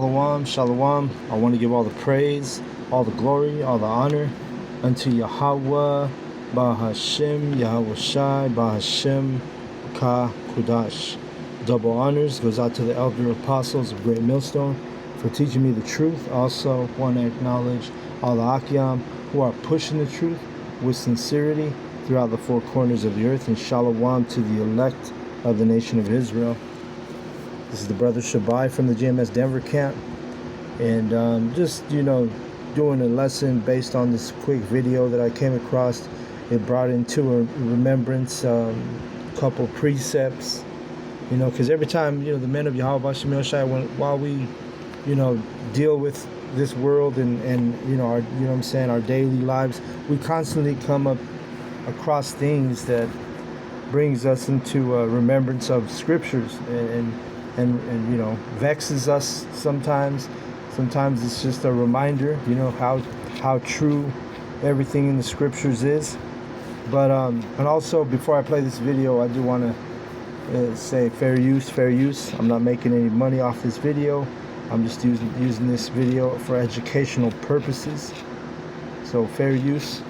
Shalom, shalom. I want to give all the praise, all the glory, all the honor unto Yahweh, Bahashem, Yahweh Shai, Bahashem, Ka Kudash. Double honors goes out to the elder apostles of Great Millstone for teaching me the truth. Also want to acknowledge all the Akyam who are pushing the truth with sincerity throughout the four corners of the earth. And shalom to the elect of the nation of Israel. This is the brother Shabai from the GMS Denver camp, and just doing a lesson based on this quick video that I came across. It brought into a remembrance a couple precepts, because every time the men of Yahweh Shemel Shai, while we deal with this world and our daily lives, we constantly come up across things that brings us into remembrance of scriptures and vexes us sometimes. Sometimes it's just a reminder, how true everything in the scriptures is. But and also, before I play this video, I do want to say fair use. I'm not making any money off this video. I'm just using this video for educational purposes. So fair use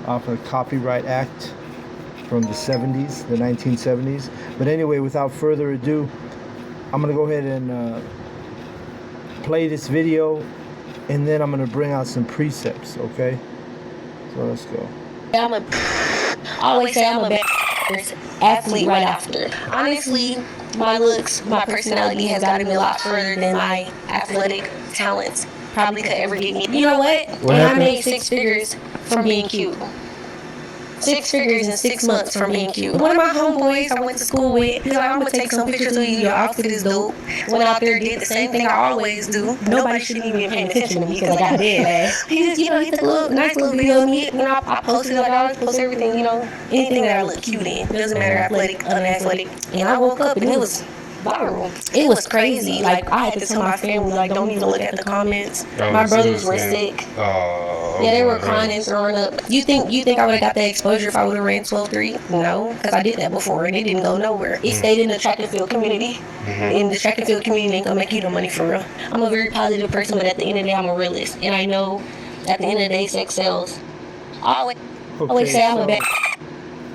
off a Copyright Act from the 70s, the 1970s. But anyway, without further ado, I'm going to go ahead and play this video, and then I'm going to bring out some precepts, okay? So let's go. I always say I'm a bad athlete right after. Honestly, my looks, my personality has gotten me a lot further than my athletic talents probably could ever get me. You know what? And I made 6 figures from being cute. 6 figures in 6 months from being cute. One of my homeboys I went to school with, he's like, I'm gonna take some pictures of you. Your outfit is dope. Went out there, did the same thing I always do. Nobody shouldn't even be paying attention to me because I got dead ass. He just, he took a nice little video of me. I posted like I always post everything, anything that I look cute in. It doesn't matter athletic, unathletic. And I woke up and it was viral. It was crazy. Like, I had to tell my family, like, don't even look at the comments. My brothers were sick. Yeah, they were crying and throwing up. You think I would have got that exposure if I would have ran 12.3? No, because I did that before and it didn't go nowhere. It stayed in the track and field community. And the track and field community ain't gonna make you no money for real. I'm a very positive person, but at the end of the day, I'm a realist. And I know at the end of the day, sex sells. I always say I'm a bad.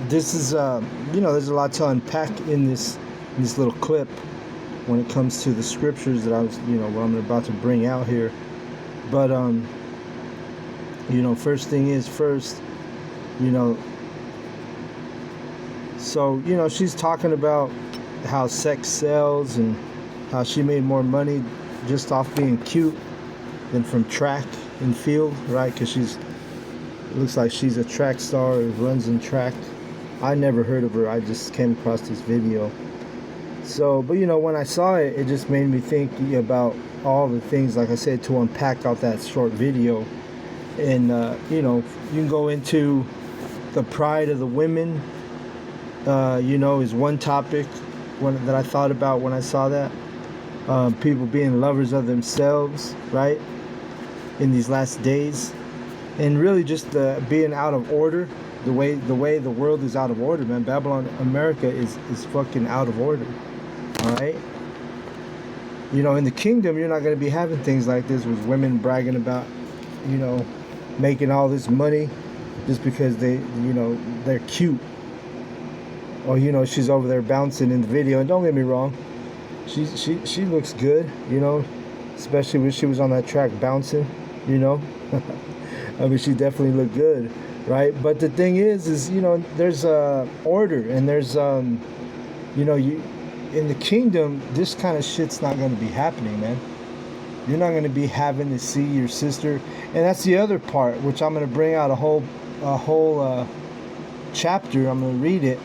This is, there's a lot to unpack in this little clip when it comes to the scriptures that what I'm about to bring out here. But, first thing is first, so, she's talking about how sex sells and how she made more money just off being cute than from track and field, right? Because it looks like she's a track star who runs in track. I never heard of her. I just came across this video. So, but when I saw it, it just made me think about all the things, like I said, to unpack out that short video. And, you can go into the pride of the women, is one topic that I thought about when I saw that. People being lovers of themselves, right, in these last days. And really just being out of order, the way the world is out of order, man. Babylon, America is fucking out of order, all right? In the kingdom, you're not going to be having things like this with women bragging about, making all this money just because they're cute. Or, she's over there bouncing in the video. And don't get me wrong, she looks good, especially when she was on that track bouncing, I mean, she definitely looked good, right? But the thing is there's order, and there's, you in the kingdom, this kind of shit's not going to be happening, man. You're not going to be having to see your sister. And that's the other part, which I'm going to bring out a whole chapter. I'm going to read it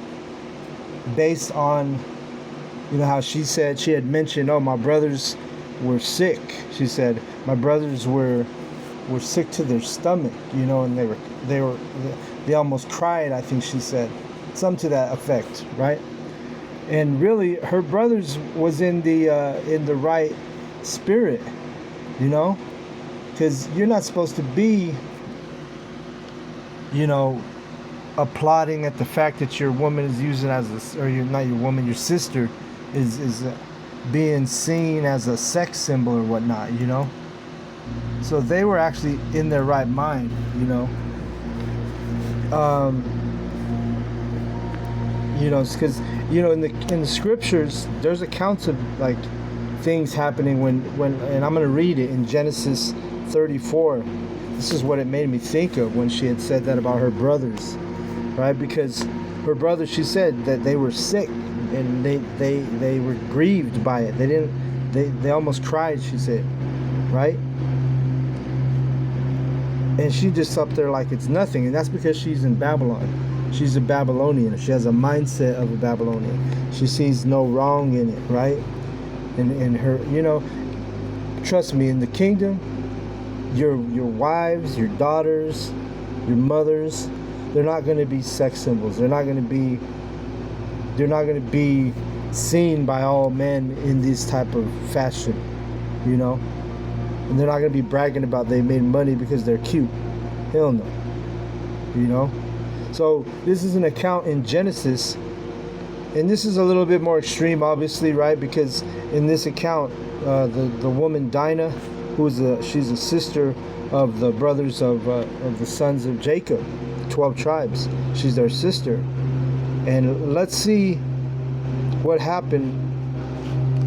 based on, how she said, she had mentioned, my brothers were sick. She said, my brothers were sick to their stomach, and they almost cried, I think she said. Something to that effect, right? And really, her brothers was in the right spirit, because you're not supposed to be, applauding at the fact that your woman is using or you're not your woman, your sister is being seen as a sex symbol or whatnot, you know. So they were actually in their right mind, you know. You know, because you know in the scriptures there's accounts of like things happening when and I'm gonna read it in Genesis 34. This is what it made me think of when she had said that about her brothers, right? Because her brothers, she said that they were sick and they were grieved by it. They almost cried, she said, right? And she just up there like it's nothing, and that's because she's in Babylon. She's a Babylonian. She has a mindset of a Babylonian. She sees no wrong in it, right? And her, you know, trust me, in the kingdom, your wives, your daughters, your mothers, they're not going to be sex symbols. They're not going to be seen by all men in this type of fashion, you know. And they're not going to be bragging about they made money because they're cute. Hell no, you know. So this is an account in Genesis, and this is a little bit more extreme, obviously, right? Because in this account, the woman Dinah, she's a sister of the brothers of the sons of Jacob, 12 tribes. She's their sister, and let's see what happened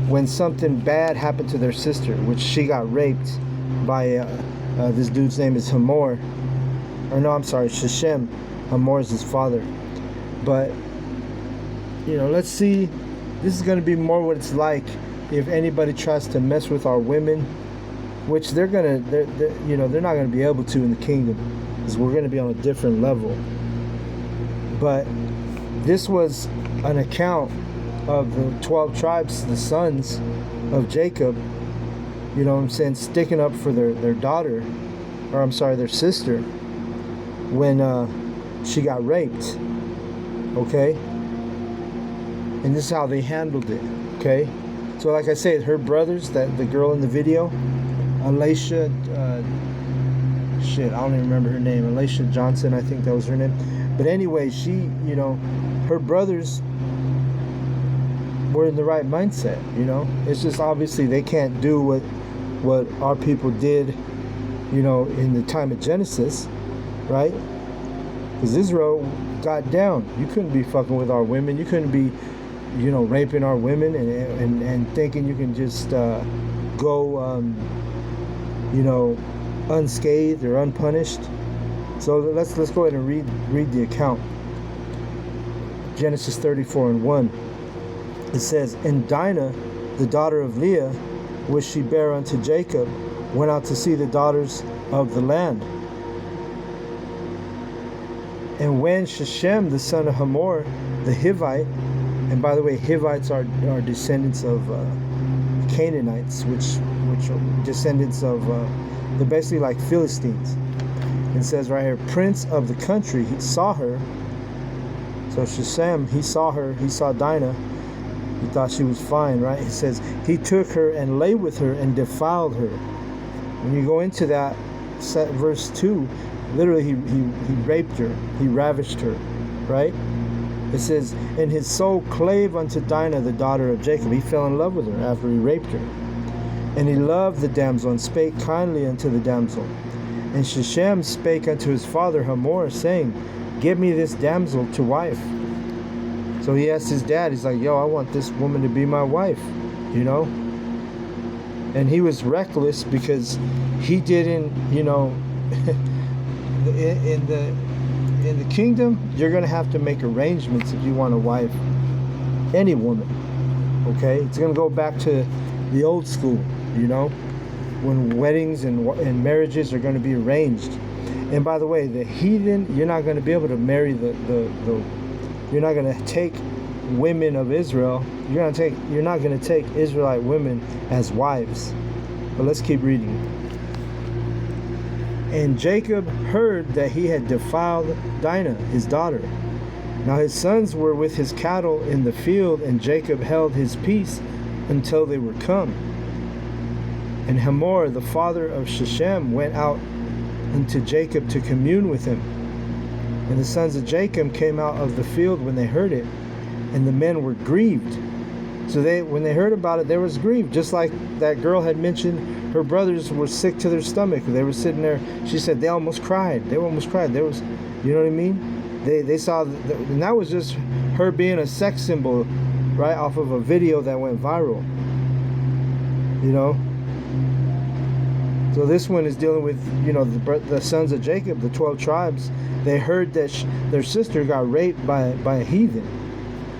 when something bad happened to their sister, which she got raped by this dude's name is Hamor, or no, I'm sorry, Shechem. Hamor is his father. But you know, let's see. This is going to be more what it's like if anybody tries to mess with our women, which they're not going to be able to in the kingdom, because we're going to be on a different level. But this was an account of the 12 tribes, the sons of Jacob, you know what I'm saying, sticking up for their daughter, or I'm sorry, their sister, when she got raped, okay? And this is how they handled it, okay? So like I said, her brothers, that the girl in the video, Alicia, I don't even remember her name, Alicia Johnson, I think that was her name. But anyway, she, you know, her brothers were in the right mindset, you know? It's just obviously they can't do what our people did, you know, in the time of Genesis, right? Because Israel got down. You couldn't be fucking with our women. You couldn't be, you know, raping our women and thinking you can just go, you know, unscathed or unpunished. So let's go ahead and read the account. Genesis 34:1. It says, "And Dinah, the daughter of Leah, which she bare unto Jacob, went out to see the daughters of the land. And when Shechem, the son of Hamor, the Hivite," and by the way, Hivites are descendants of Canaanites, which are descendants of, they're basically like Philistines. It says right here, "Prince of the country, he saw her." So Shechem, he saw her, he saw Dinah. He thought she was fine, right? It says, "He took her and lay with her and defiled her." When you go into that verse 2, literally he raped her, he ravished her, right? It says, "And his soul clave unto Dinah, the daughter of Jacob." He fell in love with her after he raped her. "And he loved the damsel and spake kindly unto the damsel. And Shechem spake unto his father Hamor, saying, Give me this damsel to wife." So he asked his dad, he's like, "Yo, I want this woman to be my wife," you know? And he was reckless because he didn't, you know, in the kingdom, you're going to have to make arrangements if you want a wife, any woman, okay? It's going to go back to the old school, you know, when weddings and marriages are going to be arranged. And by the way, the heathen, you're not going to be able to marry you're not going to take women of Israel. You're not going to take Israelite women as wives. But let's keep reading. "And Jacob heard that he had defiled Dinah, his daughter. Now his sons were with his cattle in the field, and Jacob held his peace until they were come. And Hamor, the father of Shechem, went out unto Jacob to commune with him. And the sons of Jacob came out of the field when they heard it, and the men were grieved. So when they heard about it, there was grief. Just like that girl had mentioned, her brothers were sick to their stomach. They were sitting there. She said they almost cried. They almost cried. There was, you know what I mean? They saw, and that was just her being a sex symbol, right, off of a video that went viral. You know. So this one is dealing with, you know, the sons of Jacob, the 12 tribes. They heard that their sister got raped by a heathen,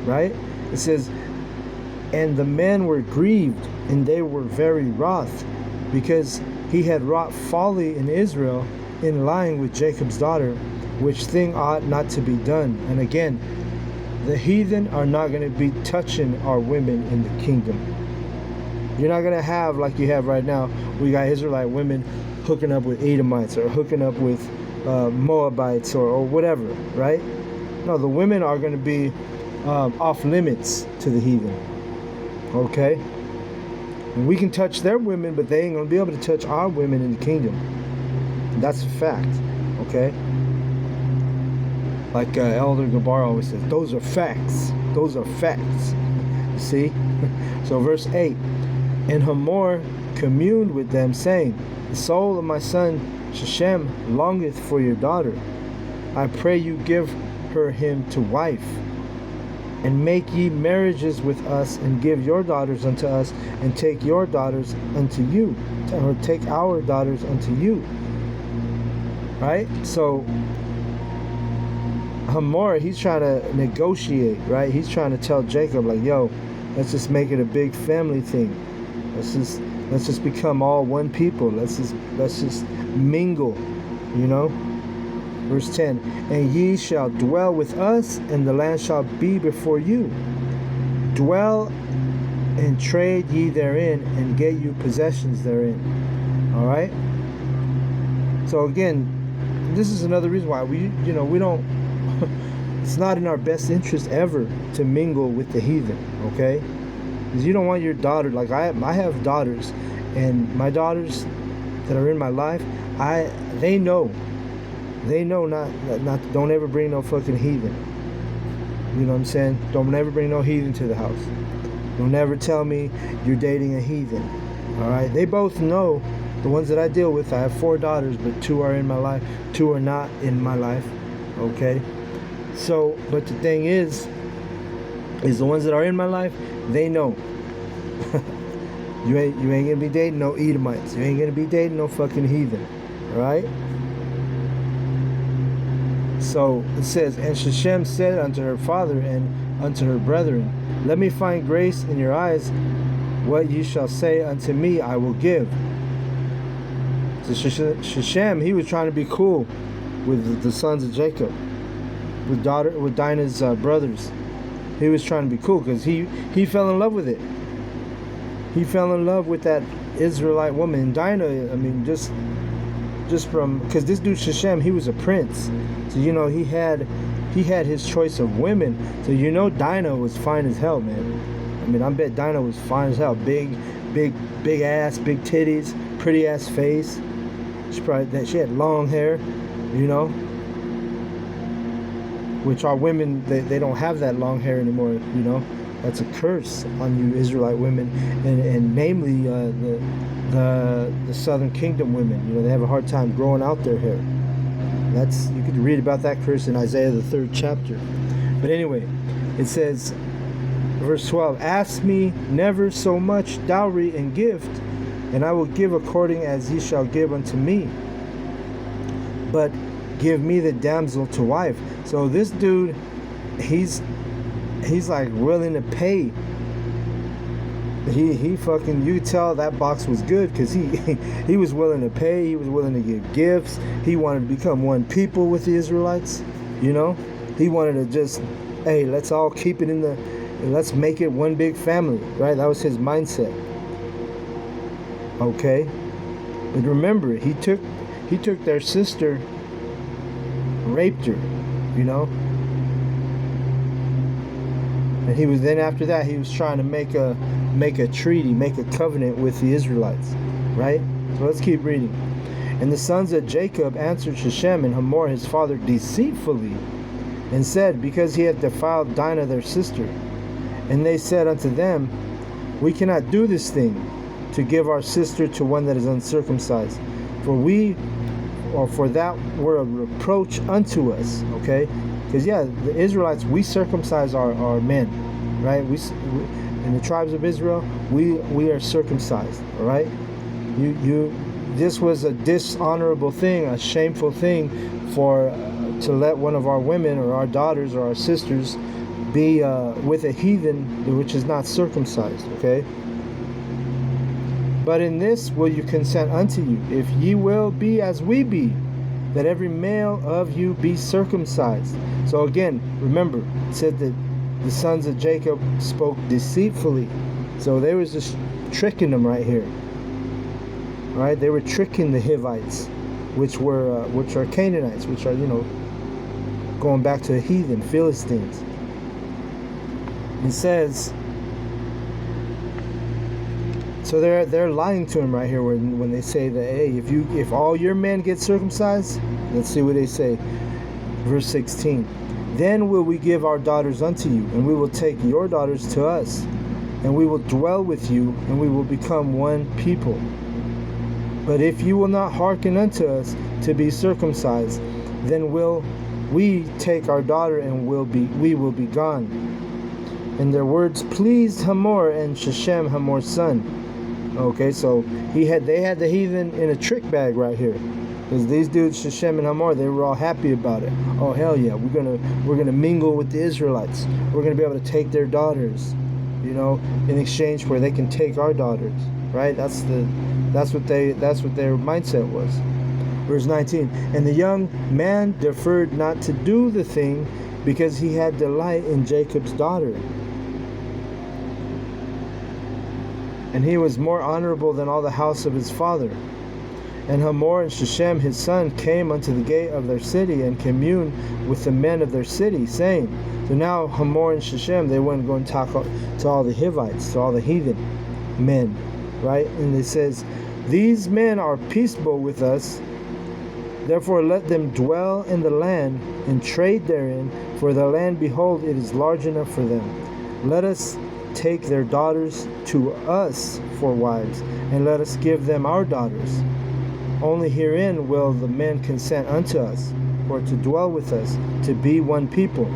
right? It says, and the men were grieved, and they were very wroth, because he had wrought folly in Israel in lying with Jacob's daughter, which thing ought not to be done. And again, the heathen are not going to be touching our women in the kingdom. You're not going to have, like you have right now, we got Israelite women hooking up with Edomites or hooking up with Moabites or whatever, right? No, the women are going to be off limits to the heathen. Okay? And we can touch their women, but they ain't going to be able to touch our women in the kingdom. That's a fact. Okay? Like Elder Gabar always says, those are facts. Those are facts. You see? So verse 8. And Hamor communed with them, saying, the soul of my son Shechem longeth for your daughter. I pray you give her him to wife. And make ye marriages with us, and give your daughters unto us, and take your daughters unto you, or take our daughters unto you. Right? So Hamor, he's trying to negotiate, right? He's trying to tell Jacob, like, yo, let's just make it a big family thing. Let's just become all one people. Let's just mingle, you know. Verse 10, and ye shall dwell with us, and the land shall be before you. Dwell and trade ye therein, and get you possessions therein. All right. So again, this is another reason why we don't. It's not in our best interest ever to mingle with the heathen. Okay. Because you don't want your daughter, like I have daughters, and my daughters that are in my life, they know not don't ever bring no fucking heathen. You know what I'm saying? Don't ever bring no heathen to the house. Don't ever tell me you're dating a heathen. All right? They both know, the ones that I deal with. I have 4 daughters, but 2 are in my life, 2 are not in my life. Okay? So, but the thing is the ones that are in my life, they know. You ain't gonna be dating no Edomites. You ain't gonna be dating no fucking heathen. Right? So it says, and Shechem said unto her father and unto her brethren, let me find grace in your eyes. What ye shall say unto me, I will give. So Shechem, he was trying to be cool with the sons of Jacob, with Dinah's brothers. He was trying to be cool because he fell in love with it. He fell in love with that Israelite woman. And Dinah, I mean, just from, because this dude Shechem, he was a prince. So, you know, he had his choice of women. So, you know, Dinah was fine as hell, man. I mean, I bet Dinah was fine as hell. Big ass, big titties, pretty ass face. She had long hair, you know. Which our women, they don't have that long hair anymore, you know. That's a curse on you Israelite women, and namely the Southern Kingdom women. You know, they have a hard time growing out their hair. You could read about that curse in Isaiah the 3rd chapter. But anyway, it says, verse 12, ask me never so much dowry and gift, and I will give according as ye shall give unto me. But give me the damsel to wife. So this dude, he's like willing to pay. He fucking, you could tell that box was good because he was willing to pay. He was willing to give gifts. He wanted to become one people with the Israelites. You know, he wanted to just, hey, let's all keep it let's make it one big family, right? That was his mindset. Okay, but remember, he took their sister, raped her, you know. And he was, then after that, he was trying to make a treaty, make a covenant with the Israelites, right? So let's keep reading. And the sons of Jacob answered Shechem and Hamor his father deceitfully, and said, because he had defiled Dinah their sister, And they said unto them, We cannot do this thing, to give our sister to one that is uncircumcised. For that were a reproach unto us. Okay? Because the Israelites, we circumcise our men, right? We in the tribes of Israel, we are circumcised. All right? This was a dishonorable thing, a shameful thing, to let one of our women or our daughters or our sisters be with a heathen which is not circumcised. Okay? But in this will you consent unto you, if ye will be as we be, that every male of you be circumcised. So again, remember, it said that the sons of Jacob spoke deceitfully. So they was just tricking them right here. Right? They were tricking the Hivites, which are Canaanites, which are, going back to the heathen, Philistines. It says, so they're lying to him right here when they say that, hey, if all your men get circumcised, let's see what they say. Verse 16. Then will we give our daughters unto you, and we will take your daughters to us, and we will dwell with you, and we will become one people. But if you will not hearken unto us to be circumcised, then will we take our daughter, and we will be gone. And their words pleased Hamor and Sheshem, Hamor's son. Okay, so they had the heathen in a trick bag right here, because these dudes, Sheshem and Hamor, they were all happy about it. Oh hell yeah, we're gonna mingle with the Israelites. We're gonna be able to take their daughters, in exchange for they can take our daughters. Right? That's what their mindset was. Verse 19. And the young man deferred not to do the thing, because he had delight in Jacob's daughter. And he was more honorable than all the house of his father. And Hamor and Sheshem his son came unto the gate of their city, and communed with the men of their city, saying, so now Hamor and Sheshem, they went and go and talk to all the Hivites, to all the heathen men, right? And it says, these men are peaceable with us, therefore let them dwell in the land, and trade therein, for the land, behold, it is large enough for them. Let us take their daughters to us for wives, and let us give them our daughters. Only herein will the men consent unto us, for to dwell with us, to be one people.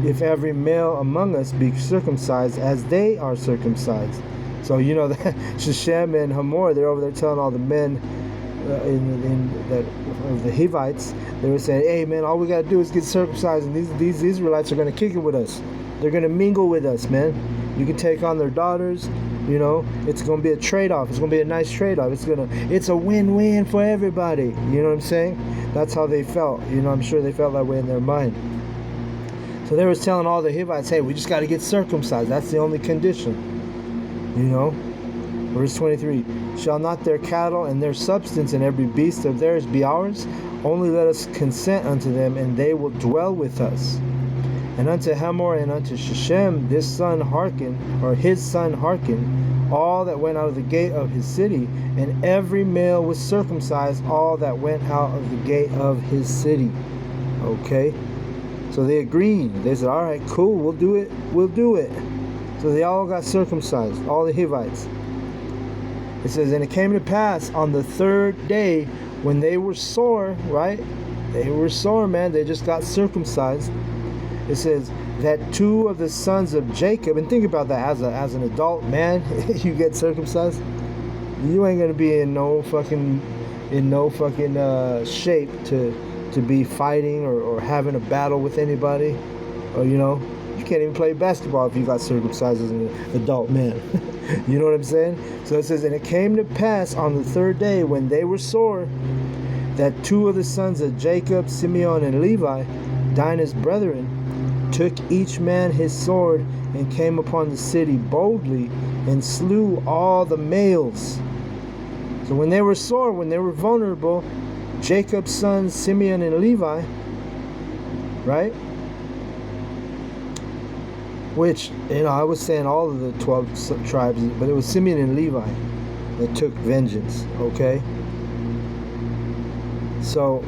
If every male among us be circumcised as they are circumcised. So that Sheshem and Hamor, they're over there telling all the men of the Hivites, they were saying, hey man, all we got to do is get circumcised, and these Israelites are going to kick it with us. They're going to mingle with us, man. You can take on their daughters. It's going to be a trade-off. It's going to be a nice trade-off. It's a win-win for everybody. You know what I'm saying? That's how they felt. I'm sure they felt that way in their mind. So they was telling all the Hivites, hey, we just got to get circumcised. That's the only condition. Verse 23. Shall not their cattle and their substance and every beast of theirs be ours? Only let us consent unto them, and they will dwell with us. And unto Hamor and unto Sheshem his son hearkened, all that went out of the gate of his city, and every male was circumcised, all that went out of the gate of his city. Okay? So they agreed. They said, all right, cool, we'll do it. So they all got circumcised, all the Hivites. It says, and it came to pass on the third day, when they were sore, right? They were sore, man. They just got circumcised. It says that two of the sons of Jacob, and think about that as an adult man, you get circumcised, you ain't gonna be in no fucking shape to be fighting or having a battle with anybody, or you can't even play basketball if you got circumcised as an adult man. You know what I'm saying? So it says, and it came to pass on the third day, when they were sore, that two of the sons of Jacob, Simeon and Levi, Dinah's brethren, took each man his sword, and came upon the city boldly, and slew all the males. So when they were sore, when they were vulnerable, Jacob's sons Simeon and Levi, right? Which, I was saying all of the 12 tribes, but it was Simeon and Levi that took vengeance, okay? So,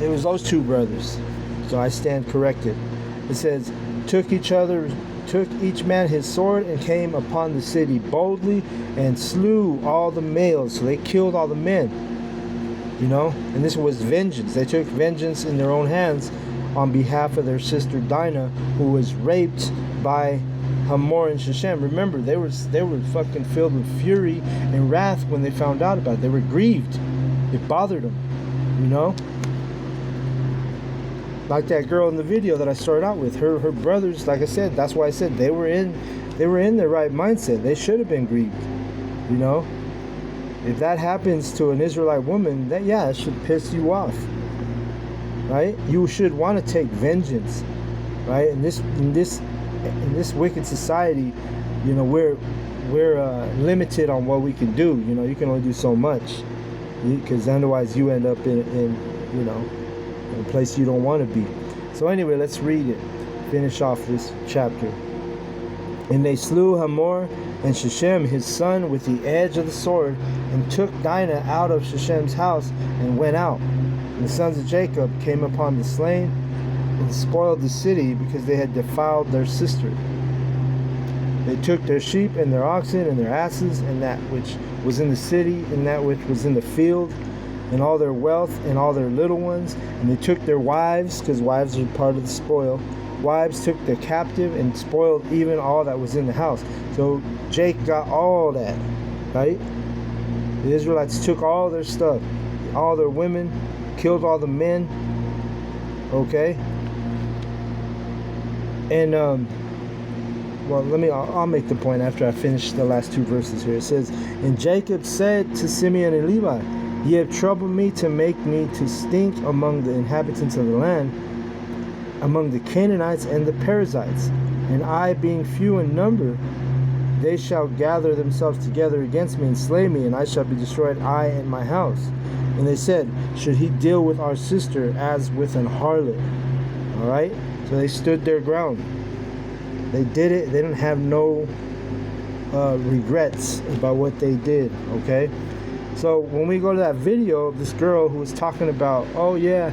it was those two brothers. So I stand corrected. It says, took each man his sword and came upon the city boldly and slew all the males. So they killed all the men. You know, and this was vengeance. They took vengeance in their own hands on behalf of their sister Dinah, who was raped by Hamor and Sheshem. Remember, they were fucking filled with fury and wrath when they found out about it. They were grieved. It bothered them, you know. Like that girl in the video that I started out with, her brothers. Like I said, that's why I said they were in their right mindset. They should have been grieved, you know. If that happens to an Israelite woman, that it should piss you off, right? You should want to take vengeance, right? In this wicked society, you know, we're limited on what we can do. You know, you can only do so much, because otherwise you end up in you know, in a place you don't want to be. So anyway, let's read it. Finish off this chapter. And they slew Hamor and Sheshem his son with the edge of the sword, and took Dinah out of Sheshem's house and went out. And the sons of Jacob came upon the slain and spoiled the city, because they had defiled their sister. They took their sheep and their oxen and their asses, and that which was in the city and that which was in the field, and all their wealth and all their little ones. And they took their wives, because wives are part of the spoil. Wives took the captive and spoiled even all that was in the house. So Jake got all that, right? The Israelites took all their stuff, all their women, killed all the men, okay? And well, I'll make the point after I finish the last two verses here. It says, and Jacob said to Simeon and Levi, ye have troubled me to make me to stink among the inhabitants of the land, among the Canaanites and the Perizzites, and I being few in number, they shall gather themselves together against me and slay me, and I shall be destroyed, I and my house. And they said, should he deal with our sister as with an harlot? All right, so they stood their ground. They did it. They didn't have no regrets about what they did. Okay, so when we go to that video of this girl who was talking about, oh yeah,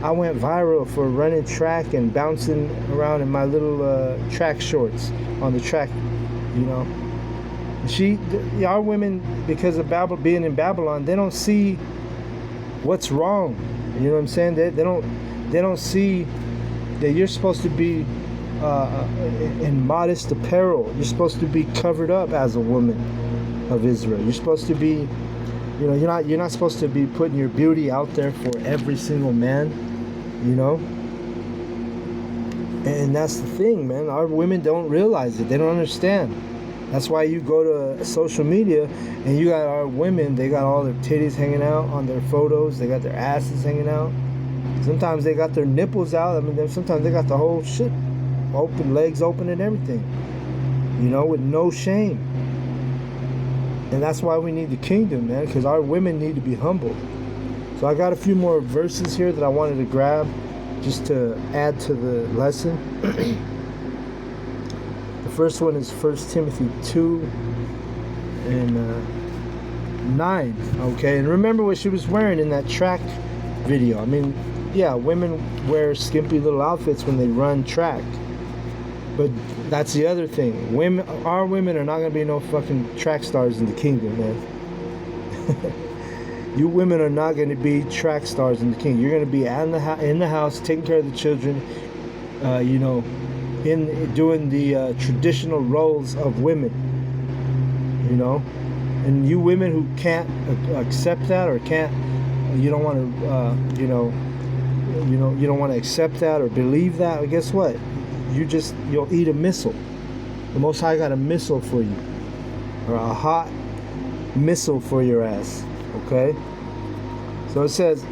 I went viral for running track and bouncing around in my little track shorts on the track, you know. Our women, because of being in Babylon, they don't see what's wrong. You know what I'm saying? They don't see that you're supposed to be in modest apparel. You're supposed to be covered up as a woman of Israel. You're supposed to be, you know, you're not supposed to be putting your beauty out there for every single man, you know. And that's the thing, man. Our women don't realize it. They don't understand. That's why you go to social media and you got our women, they got all their titties hanging out on their photos. They got their asses hanging out. Sometimes they got their nipples out. I mean, sometimes they got the whole shit open, legs open and everything, you know, with no shame. And that's why we need the kingdom, man, because our women need to be humble. So I got a few more verses here that I wanted to grab just to add to the lesson. The first one is 1 Timothy 2 and 9. Okay, and remember what she was wearing in that track video. I mean, yeah, women wear skimpy little outfits when they run track. But that's the other thing. Our women are not going to be no fucking track stars in the kingdom, man. You women are not going to be track stars in the kingdom. You're going to be in the house, taking care of the children, you know, in doing the traditional roles of women, you know. And you women who can't accept that, or you don't want to, you don't want to accept that or believe that, well, guess what? You'll eat a missile. The Most High got a missile for you, or a hot missile for your ass. Okay. So it says,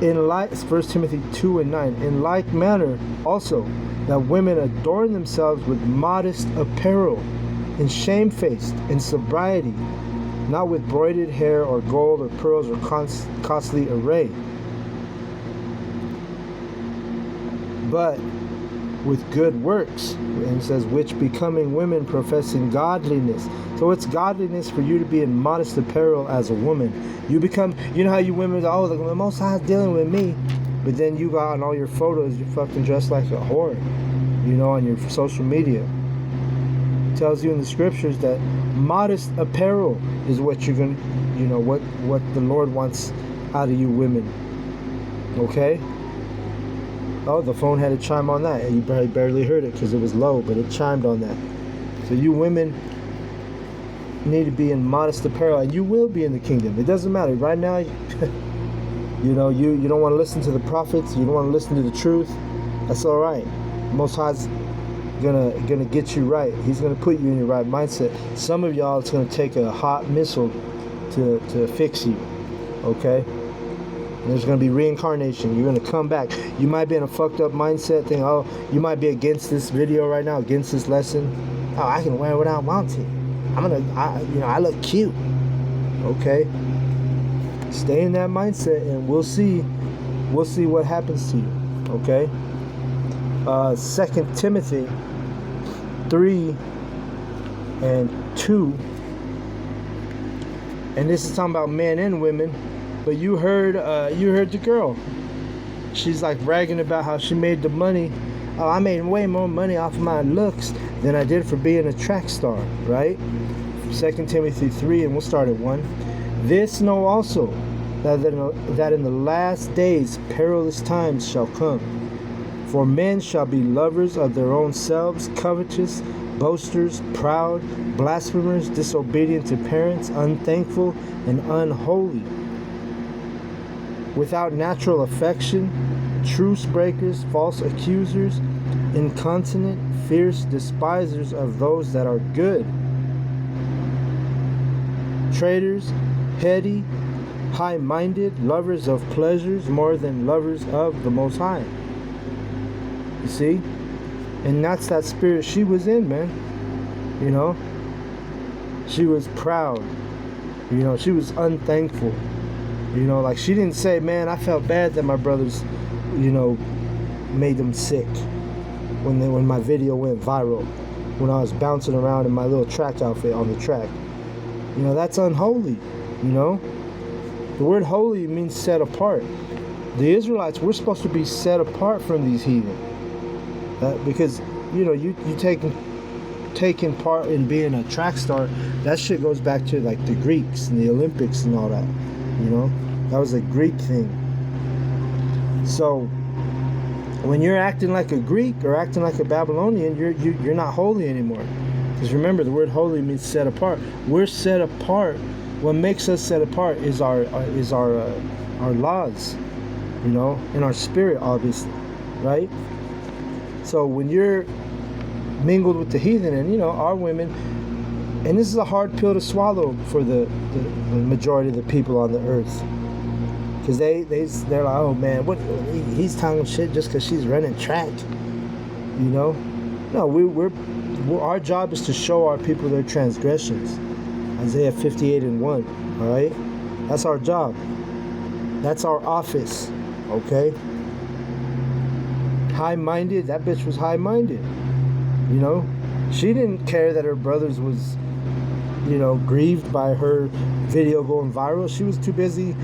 in like 1 Timothy 2 and 9, in like manner also that women adorn themselves with modest apparel, in shamefaced, in sobriety, not with broidered hair or gold or pearls or costly array, but with good works. And it says, which becoming women professing godliness. So it's godliness for you to be in modest apparel as a woman. You know how you women are, oh, the Most High is dealing with me, but then you got on all your photos, you're fucking dressed like a whore. on your social media. It tells you in the scriptures that modest apparel is what you're going to, what the Lord wants out of you women. Okay? Oh, the phone had to chime on that. You barely heard it because it was low, but it chimed on that. So you women need to be in modest apparel, and you will be in the kingdom. It doesn't matter. Right now, you don't want to listen to the prophets. You don't want to listen to the truth. That's all right. Most High's gonna get you right. He's gonna put you in your right mindset. Some of y'all, it's gonna take a hot missile to fix you. Okay? There's going to be reincarnation. You're going to come back. You might be in a fucked up mindset thing. Oh, you might be against this video right now, against this lesson. Oh, I can wear what I want to. I look cute. Okay? Stay in that mindset and we'll see what happens to you. Okay? 2 Timothy 3 and 2. And this is talking about men and women. But you heard the girl. She's like bragging about how she made the money. Oh, I made way more money off of my looks than I did for being a track star, right? 2 Timothy 3, and we'll start at 1. This know also, that in the last days perilous times shall come. For men shall be lovers of their own selves, covetous, boasters, proud, blasphemers, disobedient to parents, unthankful, and unholy, without natural affection, truce breakers, false accusers, incontinent, fierce, despisers of those that are good, traitors, heady, high-minded, lovers of pleasures more than lovers of the Most High. You see? And that's that spirit she was in, man. She was proud. She was unthankful. Like she didn't say, man, I felt bad that my brothers, made them sick when my video went viral, when I was bouncing around in my little track outfit on the track. That's unholy. The word holy means set apart. The Israelites, we're supposed to be set apart from these heathen. Because, you taking part in being a track star, that shit goes back to like the Greeks and the Olympics and all that. That was a Greek thing. So when you're acting like a Greek or acting like a Babylonian, you're not holy anymore. Because remember, the word holy means set apart. We're set apart. What makes us set apart is our laws, and our spirit, obviously, right? So when you're mingled with the heathen, and our women, and this is a hard pill to swallow for the majority of the people on the earth, because they're like, oh man, what he's talking shit just because she's running track, No, our job is to show our people their transgressions. Isaiah 58 and 1. All right, that's our job. That's our office. Okay. High-minded. That bitch was high-minded. She didn't care that her brothers was, grieved by her video going viral. She was too busy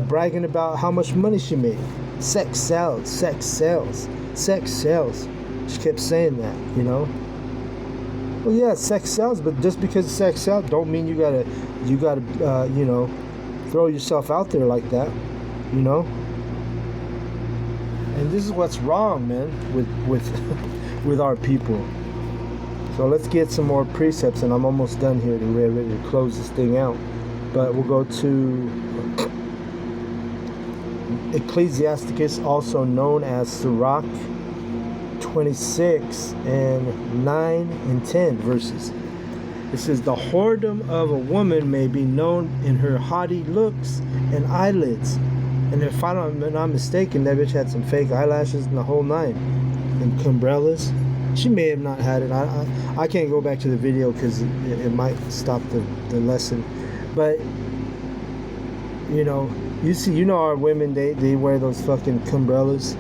bragging about how much money she made. Sex sells, sex sells, sex sells. She kept saying that, Well, yeah, sex sells, but just because sex sells, don't mean you gotta, throw yourself out there like that, And this is what's wrong, man, with our people. So let's get some more precepts, and I'm almost done here to ready to close this thing out. But we'll go to Ecclesiasticus, also known as Sirach 26 and 9 and 10 verses. It says, the whoredom of a woman may be known in her haughty looks and eyelids. And if I'm not mistaken, that bitch had some fake eyelashes and the whole nine. And cumbrellas. She may have not had it. I can't go back to the video because it might stop the lesson. But, you see, our women, they wear those fucking cumbrellas,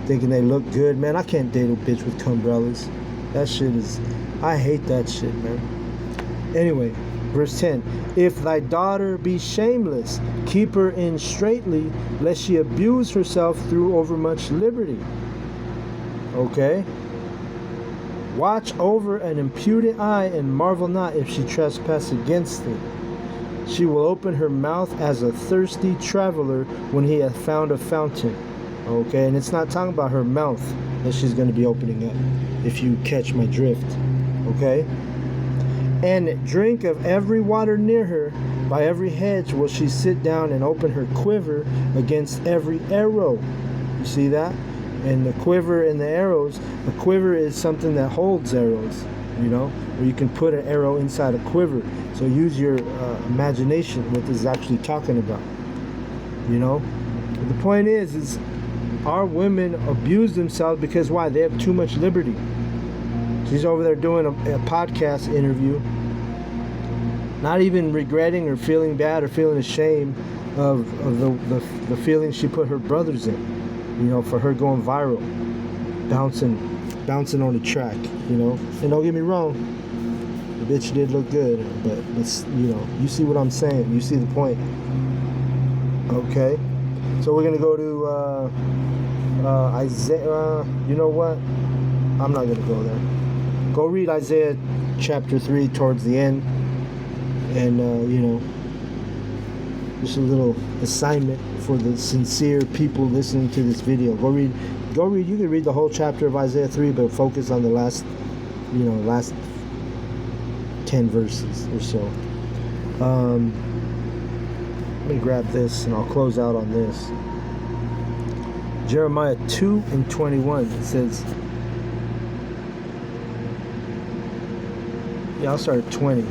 thinking they look good. Man, I can't date a bitch with cumbrellas. That shit is, I hate that shit, man. Anyway, verse 10. If thy daughter be shameless, keep her in straitly, lest she abuse herself through overmuch liberty. Okay? Watch over an impudent eye and marvel not if she trespass against it. She will open her mouth as a thirsty traveler when he hath found a fountain. Okay, and it's not talking about her mouth that she's going to be opening up, if you catch my drift. Okay? And drink of every water near her. By every hedge will she sit down and open her quiver against every arrow. You see that? And the quiver and the arrows, a quiver is something that holds arrows, you know, where you can put an arrow inside a quiver. So use your imagination what this is actually talking about, you know. But the point is our women abuse themselves because why? They have too much liberty. She's over there doing a podcast interview, not even regretting or feeling bad or feeling ashamed of the feelings she put her brothers in, you know, for her going viral, bouncing on the track, you know. And don't get me wrong, the bitch did look good, but it's, you know, you see what I'm saying, you see the point. Okay, so we're gonna go to Isaiah. You know what, I'm not gonna go there. Go read Isaiah chapter 3 towards the end, and you know, just a little assignment for the sincere people listening to this video. Go read. You can read the whole chapter of Isaiah 3, but focus on the last 10 verses or so. Let me grab this and I'll close out on this. Jeremiah 2:21. It says, I'll start at 20.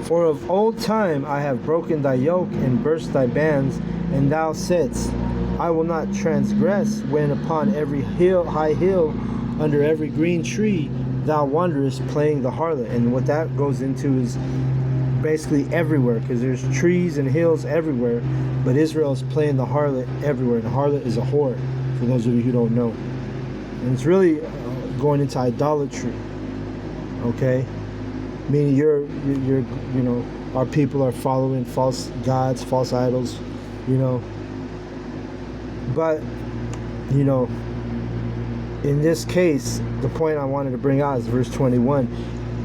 For of old time I have broken thy yoke and burst thy bands, and thou saidst, I will not transgress, when upon every high hill, under every green tree, thou wanderest playing the harlot. And what that goes into is basically everywhere, because there's trees and hills everywhere, but Israel is playing the harlot everywhere. And the harlot is a whore, for those of you who don't know. And it's really going into idolatry. Okay? Meaning you're you know, our people are following false gods, false idols, you know. But, you know, in this case, the point I wanted to bring out is verse 21.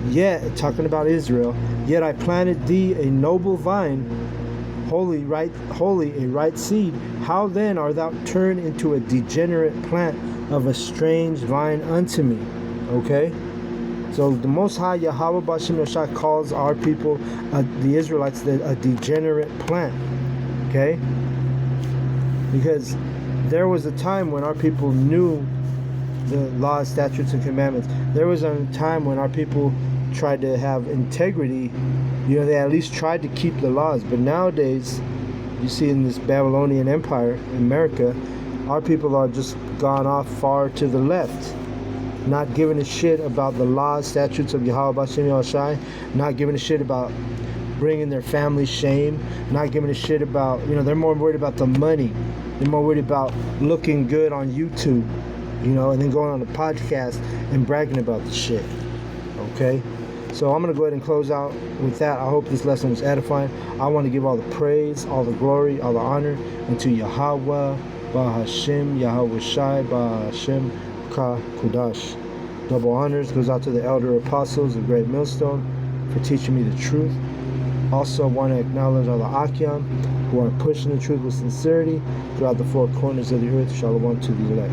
Yet, talking about Israel, yet I planted thee a noble vine, holy a right seed. How then art thou turned into a degenerate plant of a strange vine unto me? Okay? So the Most High Yahweh B'Shem Yeshua calls our people, the Israelites, a degenerate plant. Okay? Because there was a time when our people knew the laws, statutes, and commandments. There was a time when our people tried to have integrity. You know, they at least tried to keep the laws. But nowadays, you see in this Babylonian Empire, America, our people are just gone off far to the left. Not giving a shit about the laws, statutes of Yahweh B'Shem Yeshua, not giving a shit about bringing their family shame, not giving a shit about, you know, they're more worried about the money. They're more worried about looking good on YouTube, you know, and then going on a podcast and bragging about the shit. Okay? So I'm going to go ahead and close out with that. I hope this lesson was edifying. I want to give all the praise, all the glory, all the honor unto Yahweh, Bahashem, Yahweh Shai, Bahashem, Ka Kudash. Double honors goes out to the elder apostles of Great Millstone for teaching me the truth. Also want to acknowledge all the Akyam who are pushing the truth with sincerity throughout the four corners of the earth. Shalom to the elect.